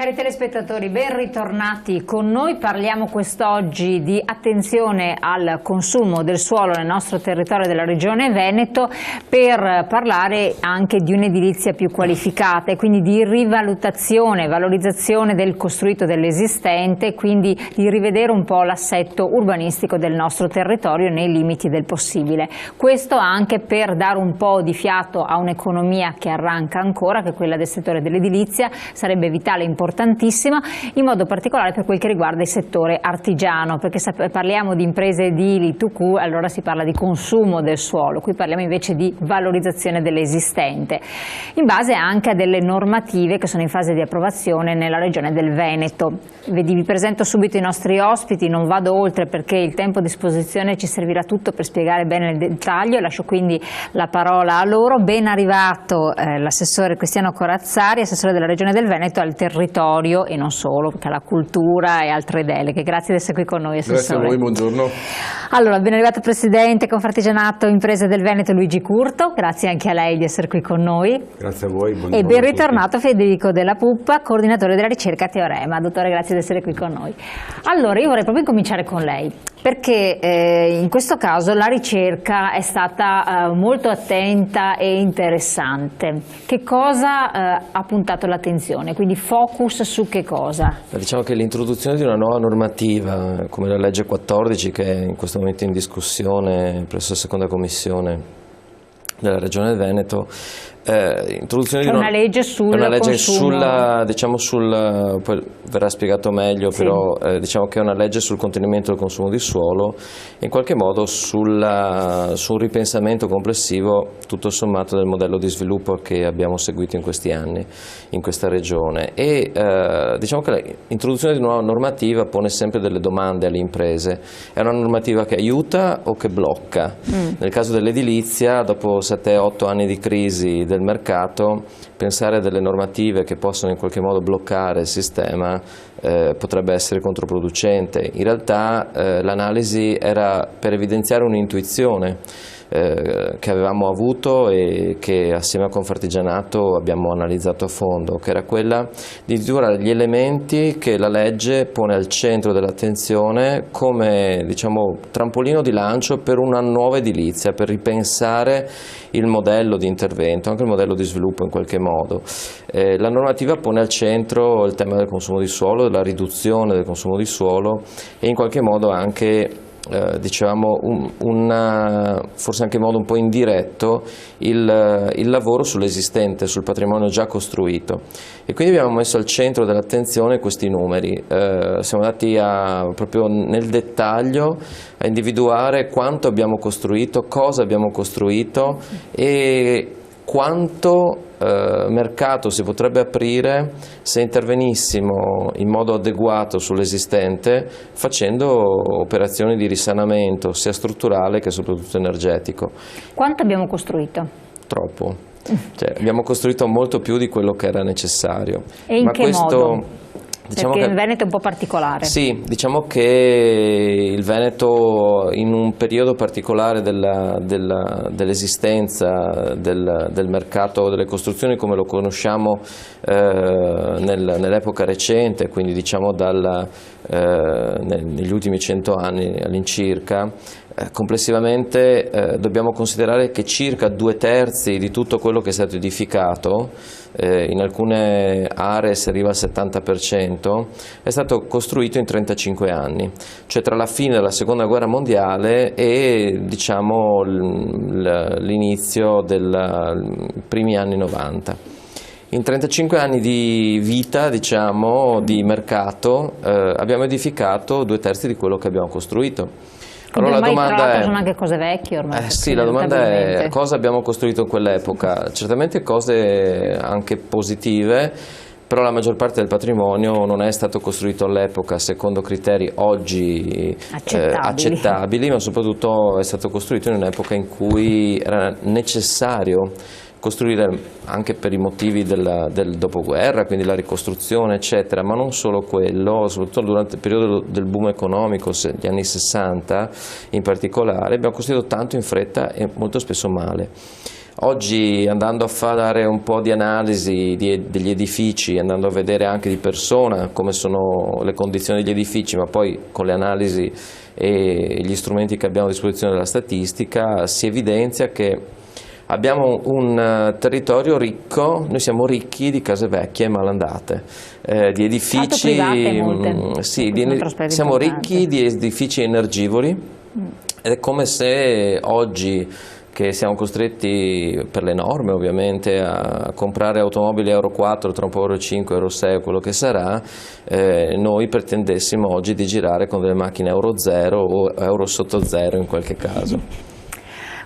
Cari telespettatori, ben ritornati con noi. Parliamo quest'oggi di attenzione al consumo del suolo nel nostro territorio della Regione Veneto per parlare anche di un'edilizia più qualificata e quindi di rivalutazione, valorizzazione del costruito dell'esistente, quindi di rivedere un po' l'assetto urbanistico del nostro territorio nei limiti del possibile. Questo anche per dare un po' di fiato a un'economia che arranca ancora, che è quella del settore dell'edilizia. Sarebbe vitale e importantissima, in modo particolare per quel che riguarda il settore artigiano, perché se parliamo di imprese edili to-cu, allora si parla di consumo del suolo, qui parliamo invece di valorizzazione dell'esistente, in base anche a delle normative che sono in fase di approvazione nella regione del Veneto. Vi presento subito i nostri ospiti, non vado oltre perché il tempo a disposizione ci servirà tutto per spiegare bene il dettaglio, lascio quindi la parola a loro. Ben arrivato l'assessore Cristiano Corazzari, assessore della regione del Veneto al territorio e non solo, perché alla cultura e altre deleghe. Grazie di essere qui con noi, assessore. Grazie a voi, buongiorno. Allora, ben arrivato il presidente Confartigianato Imprese del Veneto Luigi Curto, grazie anche a lei di essere qui con noi. Grazie a voi, buongiorno. E ben ritornato Federico Della Puppa, coordinatore della ricerca Teorema. Dottore, grazie di essere qui con noi. Allora, io vorrei proprio incominciare con lei, perché in questo caso la ricerca è stata molto attenta e interessante. Che cosa ha puntato l'attenzione? Quindi focus su che cosa? Diciamo che l'introduzione di una nuova normativa come la legge 14, che è in questo momento in discussione presso la seconda commissione della Regione del Veneto, introduzione di una legge sul consumo. Poi verrà spiegato meglio, sì. Però diciamo che è una legge sul contenimento del consumo di suolo e in qualche modo sul ripensamento complessivo tutto sommato del modello di sviluppo che abbiamo seguito in questi anni in questa regione. E diciamo che l'introduzione di una nuova normativa pone sempre delle domande alle imprese. È una normativa che aiuta o che blocca? Nel caso dell'edilizia, dopo 7-8 anni di crisi del mercato, pensare a delle normative che possono in qualche modo bloccare il sistema potrebbe essere controproducente. In realtà l'analisi era per evidenziare un'intuizione che avevamo avuto e che assieme a Confartigianato abbiamo analizzato a fondo, che era quella di individuare gli elementi che la legge pone al centro dell'attenzione come, diciamo, trampolino di lancio per una nuova edilizia, per ripensare il modello di intervento, anche il modello di sviluppo in qualche modo. La normativa pone al centro il tema del consumo di suolo, della riduzione del consumo di suolo e in qualche modo anche diciamo forse anche in modo un po' indiretto il lavoro sull'esistente, sul patrimonio già costruito, e quindi abbiamo messo al centro dell'attenzione questi numeri. Siamo andati proprio nel dettaglio a individuare quanto abbiamo costruito, cosa abbiamo costruito e quanto mercato si potrebbe aprire se intervenissimo in modo adeguato sull'esistente facendo operazioni di risanamento sia strutturale che soprattutto energetico. Quanto abbiamo costruito? Troppo. Cioè, abbiamo costruito molto più di quello che era necessario. E in che modo? Diciamo perché il Veneto è un po' particolare. Sì, diciamo che il Veneto in un periodo particolare dell'esistenza del mercato delle costruzioni come lo conosciamo nell'epoca recente, quindi diciamo negli ultimi 100 anni all'incirca, complessivamente dobbiamo considerare che circa 2/3 di tutto quello che è stato edificato, in alcune aree si arriva al 70%, è stato costruito in 35 anni, cioè tra la fine della seconda guerra mondiale e diciamo l'inizio dei primi anni 90. In 35 anni di vita, diciamo, di mercato, abbiamo edificato 2/3 di quello che abbiamo costruito. Allora, la domanda sono anche cose vecchie ormai. Sì, la domanda è cosa abbiamo costruito in quell'epoca. Certamente cose anche positive, però la maggior parte del patrimonio non è stato costruito all'epoca secondo criteri oggi accettabili, ma soprattutto è stato costruito in un'epoca in cui era necessario costruire anche per i motivi del dopoguerra, quindi la ricostruzione eccetera, ma non solo quello, soprattutto durante il periodo del boom economico, gli anni 60 in particolare, abbiamo costruito tanto in fretta e molto spesso male. Oggi, andando a fare un po' di analisi degli edifici, andando a vedere anche di persona come sono le condizioni degli edifici, ma poi con le analisi e gli strumenti che abbiamo a disposizione della statistica, si evidenzia che abbiamo un territorio ricco, noi siamo ricchi di case vecchie e malandate, di edifici, siamo ricchi di edifici energivori, ed è come se oggi, che siamo costretti per le norme ovviamente a comprare automobili Euro 4, tra un po' Euro 5, Euro 6 quello che sarà, noi pretendessimo oggi di girare con delle macchine Euro 0 o Euro sotto 0 in qualche caso.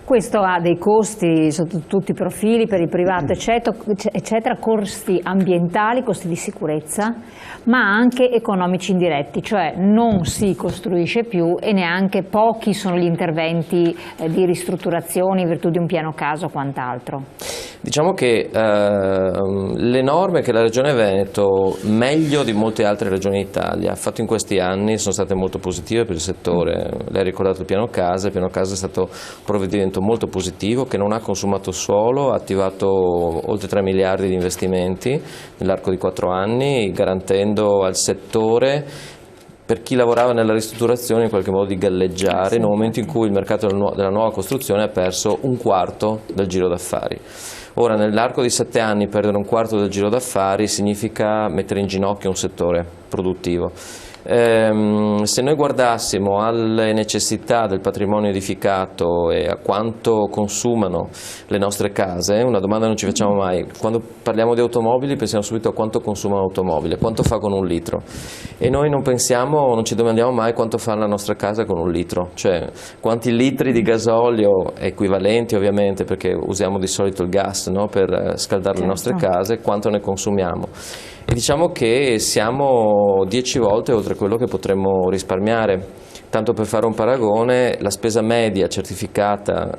Questo ha dei costi sotto tutti i profili, per il privato eccetera, costi ambientali, costi di sicurezza, ma anche economici indiretti, cioè non si costruisce più e neanche pochi sono gli interventi di ristrutturazione in virtù di un piano casa o quant'altro. Diciamo che le norme che la Regione Veneto, meglio di molte altre regioni d'Italia, ha fatto in questi anni sono state molto positive per il settore. Lei ha ricordato il piano casa è stato un provvedimento molto positivo che non ha consumato suolo, ha attivato oltre 3 miliardi di investimenti nell'arco di 4 anni, garantendo al settore, per chi lavorava nella ristrutturazione, in qualche modo di galleggiare nel momento in cui il mercato della nuova costruzione ha perso un quarto del giro d'affari. Ora, nell'arco di 7 anni perdere un quarto del giro d'affari significa mettere in ginocchio un settore produttivo. Se noi guardassimo alle necessità del patrimonio edificato e a quanto consumano le nostre case, una domanda non ci facciamo mai: quando parliamo di automobili pensiamo subito a quanto consuma un'automobile, quanto fa con un litro, e noi non ci domandiamo mai quanto fa la nostra casa con un litro, cioè quanti litri di gasolio, equivalenti ovviamente perché usiamo di solito il gas, no, per scaldare le nostre case, quanto ne consumiamo. E diciamo che siamo 10 volte oltre quello che potremmo risparmiare. Tanto per fare un paragone, la spesa media certificata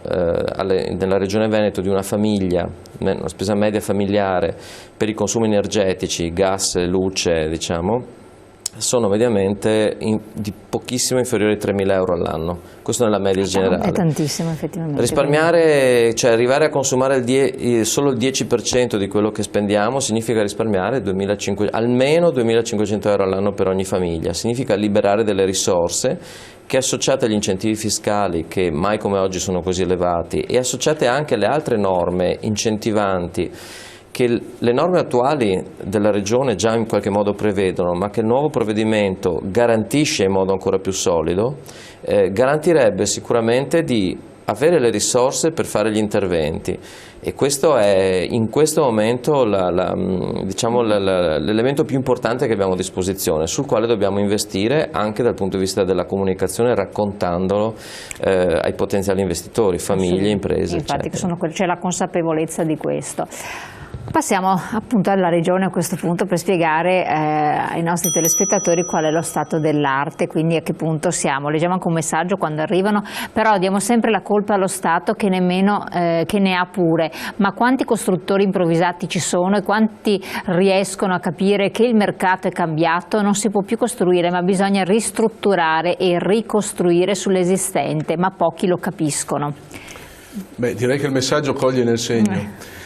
nella Regione Veneto di una famiglia, una spesa media familiare per i consumi energetici, gas, luce, diciamo, sono mediamente di pochissimo inferiori ai 3.000 euro all'anno. Questo nella media generale. È tantissimo effettivamente. Risparmiare, cioè arrivare a consumare solo il 10% di quello che spendiamo, significa risparmiare almeno 2.500 euro all'anno per ogni famiglia. Significa liberare delle risorse che, associate agli incentivi fiscali, che mai come oggi sono così elevati, e associate anche alle altre norme incentivanti che le norme attuali della Regione già in qualche modo prevedono, ma che il nuovo provvedimento garantisce in modo ancora più solido, garantirebbe sicuramente di avere le risorse per fare gli interventi, e questo è in questo momento l'elemento più importante che abbiamo a disposizione, sul quale dobbiamo investire anche dal punto di vista della comunicazione, raccontandolo ai potenziali investitori, famiglie, imprese. Infatti c'è la consapevolezza di questo. Passiamo appunto alla Regione a questo punto per spiegare ai nostri telespettatori qual è lo stato dell'arte, quindi a che punto siamo. Leggiamo anche un messaggio quando arrivano, però diamo sempre la colpa allo Stato che ne ha pure. Ma quanti costruttori improvvisati ci sono e quanti riescono a capire che il mercato è cambiato? Non si può più costruire, ma bisogna ristrutturare e ricostruire sull'esistente, ma pochi lo capiscono. Beh, direi che il messaggio coglie nel segno.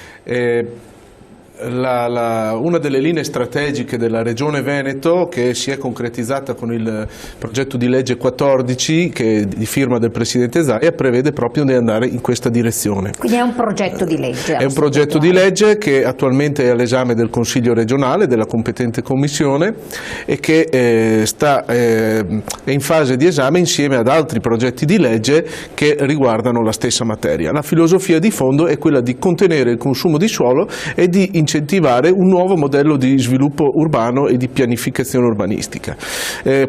Una delle linee strategiche della Regione Veneto, che si è concretizzata con il progetto di legge 14 che di firma del Presidente Zaia, prevede proprio di andare in questa direzione. Quindi è un progetto di legge? È un progetto di legge che attualmente è all'esame del Consiglio regionale, della competente commissione, e che è in fase di esame insieme ad altri progetti di legge che riguardano la stessa materia. La filosofia di fondo è quella di contenere il consumo di suolo e di incentivare un nuovo modello di sviluppo urbano e di pianificazione urbanistica.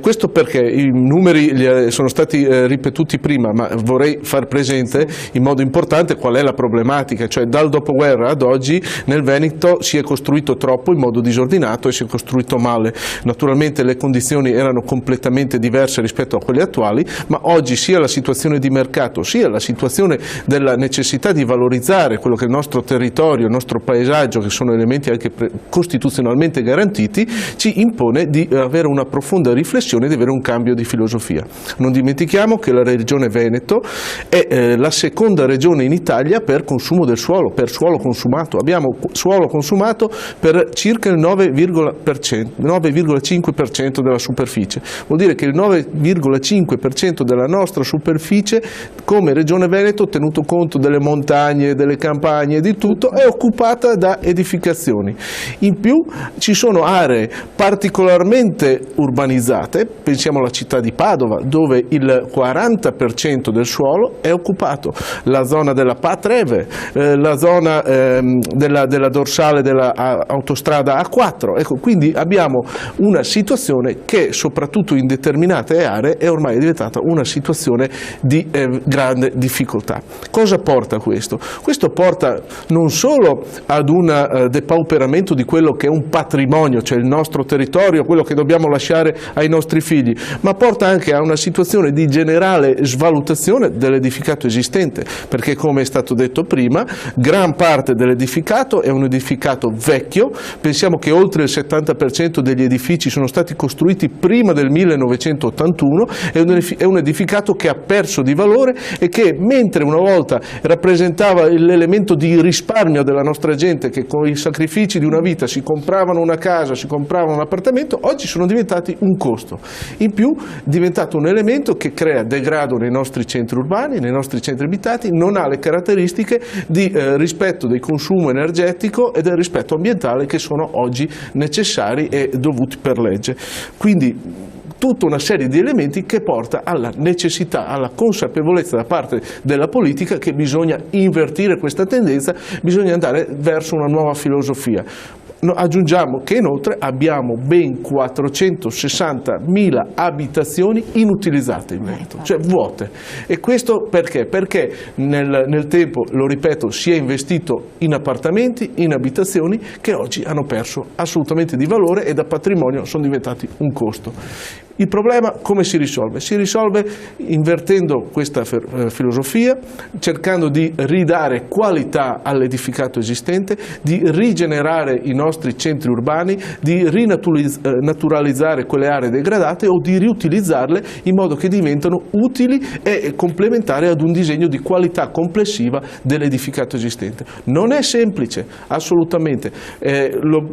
Questo perché i numeri sono stati ripetuti prima, ma vorrei far presente in modo importante qual è la problematica, cioè dal dopoguerra ad oggi nel Veneto si è costruito troppo in modo disordinato e si è costruito male. Naturalmente le condizioni erano completamente diverse rispetto a quelle attuali, ma oggi sia la situazione di mercato sia la situazione della necessità di valorizzare quello che è il nostro territorio, il nostro paesaggio, che sono sono elementi anche costituzionalmente garantiti, ci impone di avere una profonda riflessione e di avere un cambio di filosofia. Non dimentichiamo che la regione Veneto è la seconda regione in Italia per consumo del suolo, per suolo consumato. Abbiamo suolo consumato per circa il 9,5% della superficie. Vuol dire che il 9,5% della nostra superficie come regione Veneto, tenuto conto delle montagne, delle campagne e di tutto, è occupata da edificazioni. In più ci sono aree particolarmente urbanizzate, pensiamo alla città di Padova, dove il 40% del suolo è occupato, la zona della Patreve, la zona della dorsale dell'autostrada A4. Ecco, quindi abbiamo una situazione che soprattutto in determinate aree è ormai diventata una situazione di grande difficoltà. Cosa porta questo? Questo porta non solo ad un depauperamento di quello che è un patrimonio, cioè il nostro territorio, quello che dobbiamo lasciare ai nostri figli, ma porta anche a una situazione di generale svalutazione dell'edificato esistente, perché come è stato detto prima, gran parte dell'edificato è un edificato vecchio. Pensiamo che oltre il 70% degli edifici sono stati costruiti prima del 1981, è un edificato che ha perso di valore e che, mentre una volta rappresentava l'elemento di risparmio della nostra gente, che con i sacrifici di una vita si compravano una casa, si compravano un appartamento, oggi sono diventati un costo. In più è diventato un elemento che crea degrado nei nostri centri urbani, nei nostri centri abitati, non ha le caratteristiche di rispetto del consumo energetico e del rispetto ambientale che sono oggi necessari e dovuti per legge. Quindi tutta una serie di elementi che porta alla necessità, alla consapevolezza da parte della politica che bisogna invertire questa tendenza, bisogna andare verso una nuova filosofia. Aggiungiamo che inoltre abbiamo ben 460.000 abitazioni inutilizzate in Veneto, cioè vuote. E questo perché? Perché nel tempo, lo ripeto, si è investito in appartamenti, in abitazioni che oggi hanno perso assolutamente di valore e da patrimonio sono diventati un costo. Il problema come si risolve? Si risolve invertendo questa filosofia, cercando di ridare qualità all'edificato esistente, di rigenerare i nostri centri urbani, di rinaturalizzare quelle aree degradate o di riutilizzarle in modo che diventano utili e complementari ad un disegno di qualità complessiva dell'edificato esistente. Non è semplice, assolutamente,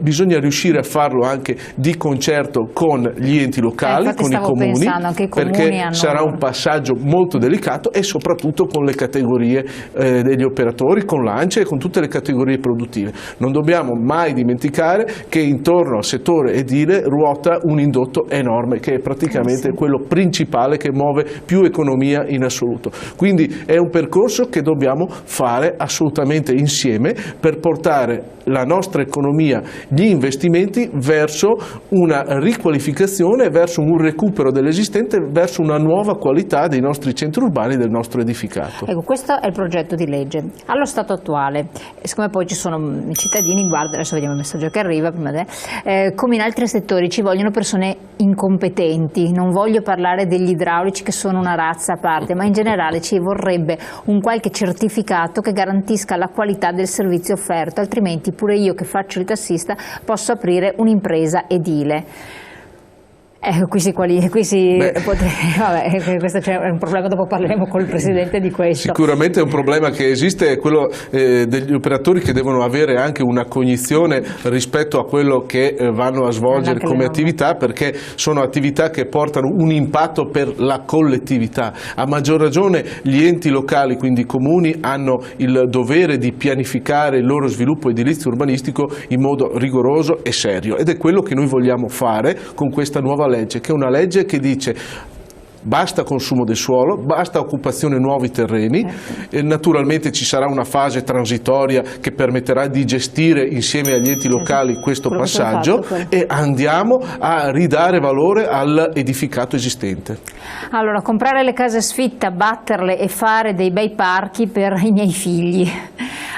bisogna riuscire a farlo anche di concerto con gli enti locali, con i comuni, perché sarà un passaggio molto delicato, e soprattutto con le categorie degli operatori, con l'ANCE e con tutte le categorie produttive. Non dobbiamo mai dimenticare che intorno al settore edile ruota un indotto enorme che è praticamente quello principale che muove più economia in assoluto. Quindi è un percorso che dobbiamo fare assolutamente insieme per portare la nostra economia, gli investimenti verso una riqualificazione, verso un recupero dell'esistente, verso una nuova qualità dei nostri centri urbani e del nostro edificato. Ecco, questo è il progetto di legge. Allo stato attuale, siccome poi ci sono i cittadini, guarda, adesso vediamo il messaggio che arriva, come in altri settori ci vogliono persone incompetenti, non voglio parlare degli idraulici che sono una razza a parte, ma in generale ci vorrebbe un qualche certificato che garantisca la qualità del servizio offerto, altrimenti pure io che faccio il tassista posso aprire un'impresa edile. Questo è un problema, dopo parleremo col Presidente di questo. Sicuramente è un problema che esiste, è quello degli operatori che devono avere anche una cognizione rispetto a quello che vanno a svolgere come attività, perché sono attività che portano un impatto per la collettività. A maggior ragione gli enti locali, quindi i comuni, hanno il dovere di pianificare il loro sviluppo edilizio urbanistico in modo rigoroso e serio, ed è quello che noi vogliamo fare con questa nuova legge, che è una legge che dice basta consumo del suolo, basta occupazione di nuovi terreni, e naturalmente ci sarà una fase transitoria che permetterà di gestire insieme agli enti locali questo passaggio, e andiamo a ridare valore all'edificato esistente. Allora, comprare le case sfitte, abbatterle e fare dei bei parchi per i miei figli.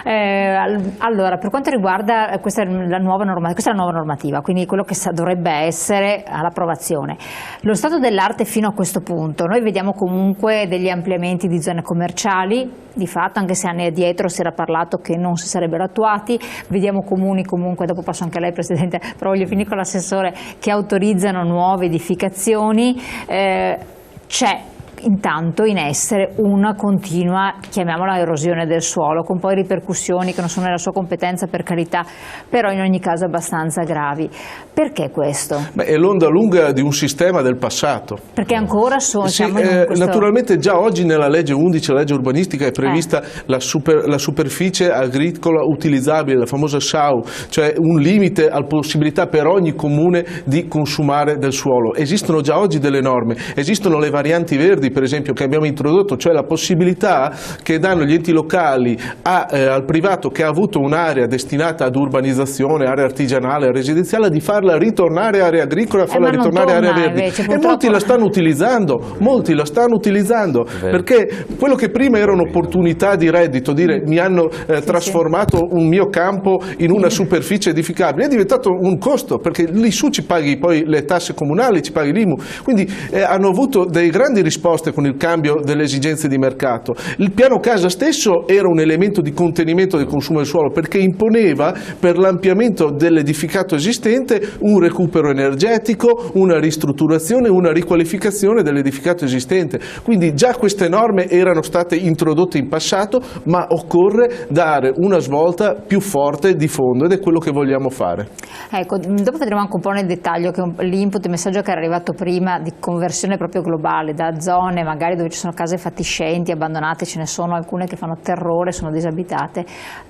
Allora, per quanto riguarda questa è la nuova normativa, quindi quello che dovrebbe essere all'approvazione. Lo stato dell'arte fino a questo punto, noi vediamo comunque degli ampliamenti di zone commerciali, di fatto, anche se anni addietro si era parlato che non si sarebbero attuati, vediamo comuni comunque, dopo passo anche a lei Presidente, però voglio finire con l'assessore, che autorizzano nuove edificazioni, c'è intanto in essere una continua, chiamiamola erosione del suolo, con poi ripercussioni che non sono nella sua competenza, per carità, però in ogni caso abbastanza gravi. Perché questo? Beh, è l'onda lunga di un sistema del passato. Perché ancora siamo in questo... Naturalmente già oggi nella legge 11, la legge urbanistica, è prevista la superficie agricola utilizzabile, la famosa SAU, cioè un limite alla possibilità per ogni comune di consumare del suolo. Esistono già oggi delle norme, esistono le varianti verdi, per esempio, che abbiamo introdotto, cioè la possibilità che danno gli enti locali al privato che ha avuto un'area destinata ad urbanizzazione, area artigianale, residenziale, di farla ritornare area agricola, farla ritornare area verde. Invece, e molti la stanno utilizzando, perché quello che prima era un'opportunità di reddito, dire mi hanno trasformato un mio campo in una superficie edificabile, è diventato un costo, perché lì su ci paghi poi le tasse comunali, ci paghi l'IMU, quindi hanno avuto dei grandi risposte con il cambio delle esigenze di mercato. Il piano casa stesso era un elemento di contenimento del consumo del suolo, perché imponeva per l'ampliamento dell'edificato esistente un recupero energetico, una ristrutturazione, una riqualificazione dell'edificato esistente. Quindi già queste norme erano state introdotte in passato, ma occorre dare una svolta più forte di fondo, ed è quello che vogliamo fare. Ecco, dopo vedremo anche un po' nel dettaglio che l'input, il messaggio che era arrivato prima di conversione proprio globale da zone magari dove ci sono case fatiscenti, abbandonate, ce ne sono alcune che fanno terrore, sono disabitate,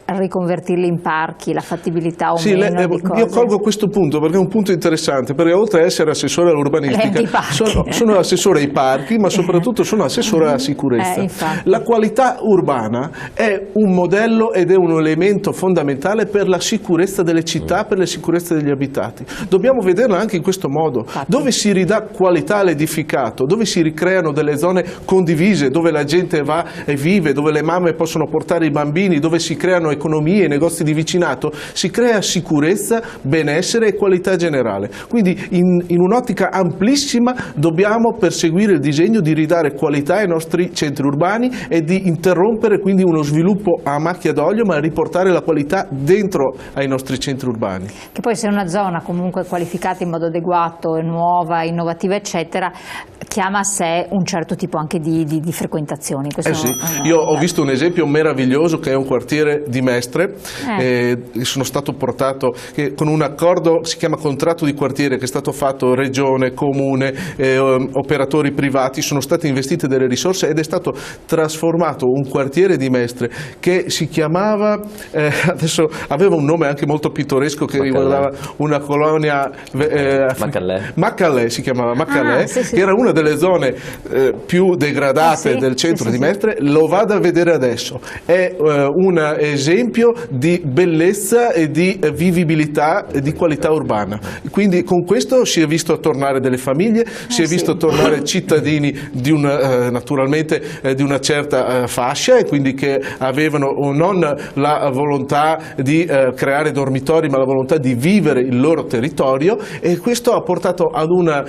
riconvertirle in parchi, la fattibilità o meno di cose. Io colgo questo punto perché è un punto interessante, perché oltre ad essere assessore all'urbanistica sono assessore ai parchi, ma soprattutto sono assessore alla sicurezza. La qualità urbana è un modello ed è un elemento fondamentale per la sicurezza delle città, per la sicurezza degli abitati. Dobbiamo vederla anche in questo modo, dove si ridà qualità all'edificato, dove si ricreano delle zone condivise, dove la gente va e vive, dove le mamme possono portare i bambini, dove si creano economie, negozi di vicinato, si crea sicurezza, benessere e qualità generale. Quindi in un'ottica amplissima dobbiamo perseguire il disegno di ridare qualità ai nostri centri urbani e di interrompere quindi uno sviluppo a macchia d'olio, ma riportare la qualità dentro ai nostri centri urbani. Che poi se una zona comunque qualificata in modo adeguato, nuova, innovativa eccetera, chiama a sé un certo tipo anche di frequentazioni. Io ho visto un esempio meraviglioso che è un quartiere di Mestre, sono stato portato con un accordo, si chiama contratto di quartiere, che è stato fatto regione, comune, operatori privati, sono state investite delle risorse ed è stato trasformato un quartiere di Mestre che si chiamava, adesso aveva un nome anche molto pittoresco che riguardava una colonia, Maccalè si chiamava, Maccalè, che era una delle zone più degradate del centro di Mestre. Lo vado a vedere adesso, è un esempio di bellezza e di vivibilità e di qualità urbana. Quindi con questo si è visto tornare delle famiglie, si è visto tornare cittadini di naturalmente di una certa fascia, e quindi che avevano non la volontà di creare dormitori, ma la volontà di vivere il loro territorio, e questo ha portato ad un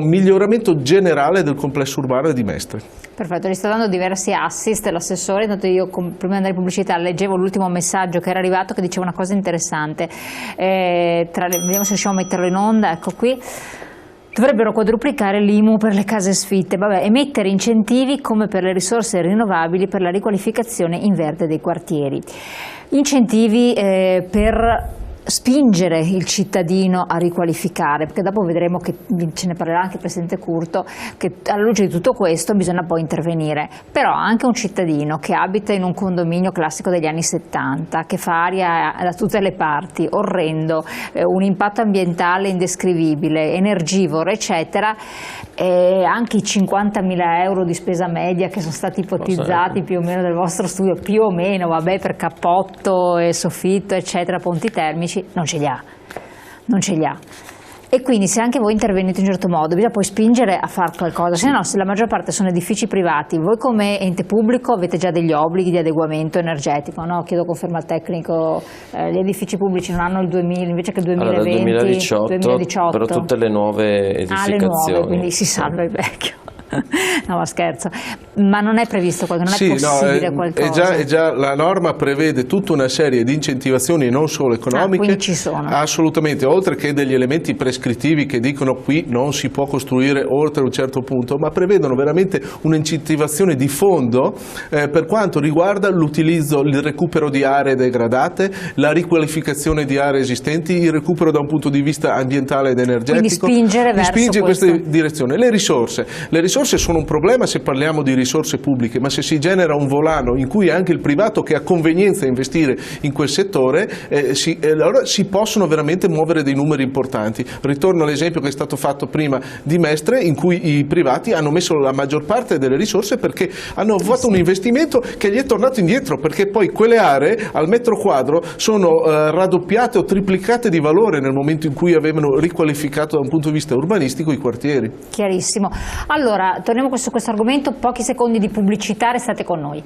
miglioramento generale del complesso urbano di Mestre. Perfetto, gli sta dando diversi assist l'assessore. Intanto io, prima di andare in pubblicità, leggevo l'ultimo messaggio che era arrivato che diceva una cosa interessante, vediamo se riusciamo a metterlo in onda, ecco qui. Dovrebbero quadruplicare l'IMU per le case sfitte, e mettere incentivi come per le risorse rinnovabili per la riqualificazione in verde dei quartieri. Incentivi per spingere il cittadino a riqualificare, perché dopo vedremo che ce ne parlerà anche il Presidente Curto, che alla luce di tutto questo bisogna poi intervenire. Però anche un cittadino che abita in un condominio classico degli anni 70, che fa aria da tutte le parti, orrendo, un impatto ambientale indescrivibile, energivoro eccetera, e anche i 50.000 euro di spesa media che sono stati ipotizzati più o meno del vostro studio, più o meno, per cappotto e soffitto eccetera, ponti termici, non ce li ha. E quindi se anche voi intervenite in un certo modo bisogna poi spingere a fare qualcosa, se no se la maggior parte sono edifici privati, voi come ente pubblico avete già degli obblighi di adeguamento energetico, no? Chiedo conferma al tecnico, gli edifici pubblici non hanno il 2000 invece che il 2020, allora, 2018 per tutte le nuove edificazioni. Le nuove, quindi si salva il vecchio. No, ma scherzo, ma non è previsto qualcosa, non è possibile qualcosa? È già la norma prevede tutta una serie di incentivazioni non solo economiche, quindi ci sono. Assolutamente, oltre che degli elementi prescrittivi che dicono qui non si può costruire oltre un certo punto, ma prevedono veramente un'incentivazione di fondo per quanto riguarda l'utilizzo, il recupero di aree degradate, la riqualificazione di aree esistenti, il recupero da un punto di vista ambientale ed energetico. Quindi spingere verso in questa direzione. Le risorse sono un problema se parliamo di risorse pubbliche, ma se si genera un volano in cui anche il privato che ha convenienza a investire in quel settore, allora si possono veramente muovere dei numeri importanti. Ritorno all'esempio che è stato fatto prima di Mestre, in cui i privati hanno messo la maggior parte delle risorse perché hanno fatto un investimento che gli è tornato indietro, perché poi quelle aree al metro quadro sono raddoppiate o triplicate di valore nel momento in cui avevano riqualificato da un punto di vista urbanistico i quartieri. Chiarissimo. Allora, torniamo su questo argomento, pochi secondi di pubblicità, restate con noi.